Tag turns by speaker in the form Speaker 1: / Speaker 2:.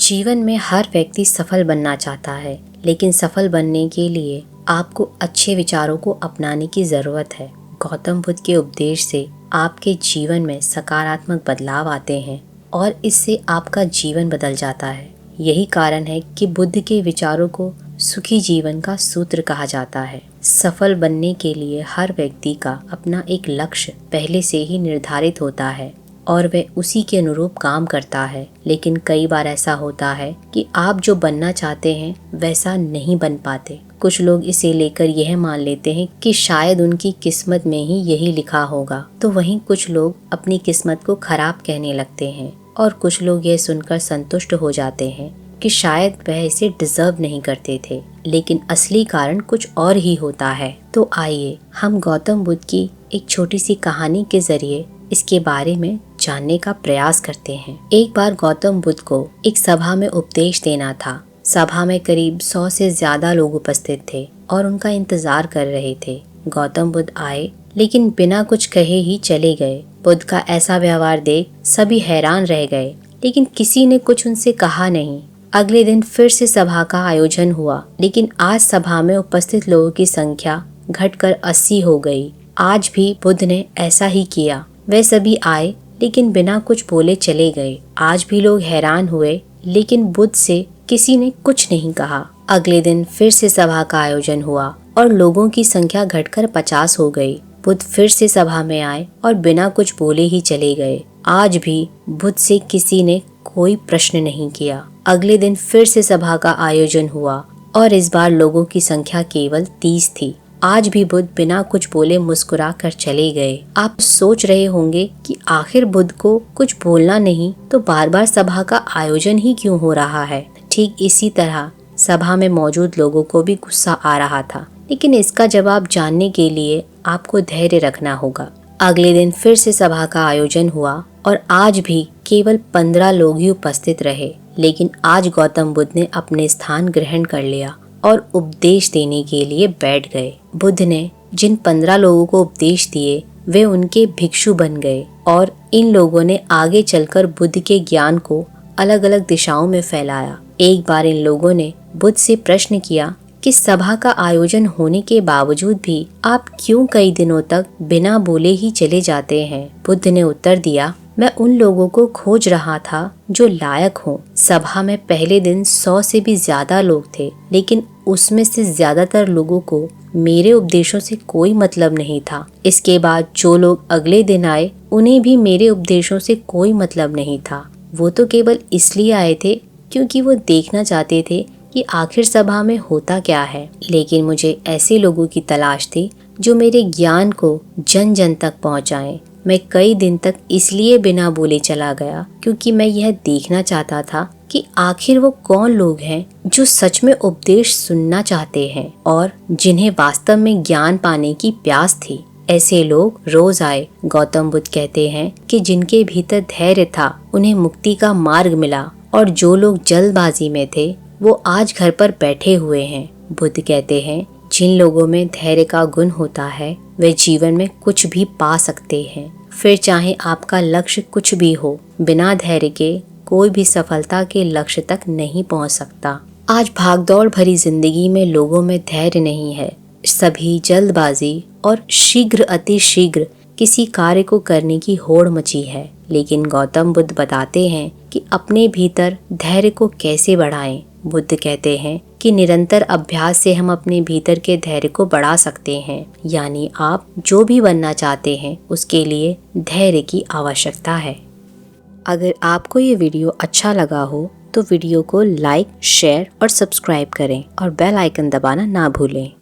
Speaker 1: जीवन में हर व्यक्ति सफल बनना चाहता है, लेकिन सफल बनने के लिए आपको अच्छे विचारों को अपनाने की ज़रूरत है। गौतम बुद्ध के उपदेश से आपके जीवन में सकारात्मक बदलाव आते हैं और इससे आपका जीवन बदल जाता है। यही कारण है कि बुद्ध के विचारों को सुखी जीवन का सूत्र कहा जाता है। सफल बनने के लिए हर व्यक्ति का अपना एक लक्ष्य पहले से ही निर्धारित होता है और वह उसी के अनुरूप काम करता है, लेकिन कई बार ऐसा होता है कि आप जो बनना चाहते हैं वैसा नहीं बन पाते। कुछ लोग इसे लेकर यह मान लेते हैं कि शायद उनकी किस्मत में ही यही लिखा होगा, तो वहीं कुछ लोग अपनी किस्मत को खराब कहने लगते हैं और कुछ लोग यह सुनकर संतुष्ट हो जाते हैं कि शायद वह इसे डिजर्व नहीं करते थे, लेकिन असली कारण कुछ और ही होता है। तो आइए हम गौतम बुद्ध की एक छोटी सी कहानी के जरिए इसके बारे में जानने का प्रयास करते हैं। एक बार गौतम बुद्ध को एक सभा में उपदेश देना था। सभा में करीब 100 से ज्यादा लोग उपस्थित थे और उनका इंतजार कर रहे थे। गौतम बुद्ध आए, लेकिन बिना कुछ कहे ही चले गए। बुद्ध का ऐसा व्यवहार देख सभी हैरान रह गए, लेकिन किसी ने कुछ उनसे कहा नहीं। अगले दिन फिर से सभा का आयोजन हुआ, लेकिन आज सभा में उपस्थित लोगों की संख्या घटकर 80 हो गई। आज भी बुद्ध ने ऐसा ही किया। वे सभी आए, लेकिन बिना कुछ बोले चले गए। आज भी लोग हैरान हुए, लेकिन बुद्ध से किसी ने कुछ नहीं कहा। अगले दिन फिर से सभा का आयोजन हुआ और लोगों की संख्या घटकर 50 हो गई। बुद्ध फिर से सभा में आए और बिना कुछ बोले ही चले गए। आज भी बुद्ध से किसी ने कोई प्रश्न नहीं किया। अगले दिन फिर से सभा का आयोजन हुआ और इस बार लोगों की संख्या केवल 30 थी। आज भी बुद्ध बिना कुछ बोले मुस्कुरा कर चले गए। आप सोच रहे होंगे कि आखिर बुद्ध को कुछ बोलना नहीं तो बार बार सभा का आयोजन ही क्यों हो रहा है। ठीक इसी तरह सभा में मौजूद लोगों को भी गुस्सा आ रहा था, लेकिन इसका जवाब जानने के लिए आपको धैर्य रखना होगा। अगले दिन फिर से सभा का आयोजन हुआ और आज भी केवल 15 लोग ही उपस्थित रहे, लेकिन आज गौतम बुद्ध ने अपने स्थान ग्रहण कर लिया और उपदेश देने के लिए बैठ गए। बुद्ध ने जिन 15 लोगों को उपदेश दिए वे उनके भिक्षु बन गए और इन लोगों ने आगे चलकर बुद्ध के ज्ञान को अलग अलग दिशाओं में फैलाया। एक बार इन लोगों ने बुद्ध से प्रश्न किया कि सभा का आयोजन होने के बावजूद भी आप क्यों कई दिनों तक बिना बोले ही चले जाते हैं। बुद्ध ने उत्तर दिया, मैं उन लोगों को खोज रहा था जो लायक हों। सभा में पहले दिन 100 से भी ज्यादा लोग थे, लेकिन उसमें से ज्यादातर लोगों को मेरे उपदेशों से कोई मतलब नहीं था। इसके बाद जो लोग अगले दिन आए उन्हें भी मेरे उपदेशों से कोई मतलब नहीं था। वो तो केवल इसलिए आए थे क्योंकि वो देखना चाहते थे कि आखिर सभा में होता क्या है। लेकिन मुझे ऐसे लोगों की तलाश थी जो मेरे ज्ञान को जन जन तक पहुंचाएं। मैं कई दिन तक इसलिए बिना बोले चला गया क्योंकि मैं यह देखना चाहता था कि आखिर वो कौन लोग हैं जो सच में उपदेश सुनना चाहते हैं और जिन्हें वास्तव में ज्ञान पाने की प्यास थी। ऐसे लोग रोज आए। गौतम बुद्ध कहते हैं कि जिनके भीतर धैर्य था उन्हें मुक्ति का मार्ग मिला और जो लोग जल्दबाजी में थे वो आज घर पर बैठे हुए हैं। बुद्ध कहते हैं जिन लोगों में धैर्य का गुण होता है वे जीवन में कुछ भी पा सकते हैं, फिर चाहे आपका लक्ष्य कुछ भी हो। बिना धैर्य के कोई भी सफलता के लक्ष्य तक नहीं पहुंच सकता। आज भागदौड़ भरी जिंदगी में लोगों में धैर्य नहीं है। सभी जल्दबाजी और शीघ्र अति शीघ्र किसी कार्य को करने की होड़ मची है, लेकिन गौतम बुद्ध बताते हैं कि अपने भीतर धैर्य को कैसे बढ़ाएं। बुद्ध कहते हैं कि निरंतर अभ्यास से हम अपने भीतर के धैर्य को बढ़ा सकते हैं। यानी आप जो भी बनना चाहते हैं उसके लिए धैर्य की आवश्यकता है। अगर आपको ये वीडियो अच्छा लगा हो तो वीडियो को लाइक, शेयर और सब्सक्राइब करें और बेल आइकन दबाना ना भूलें।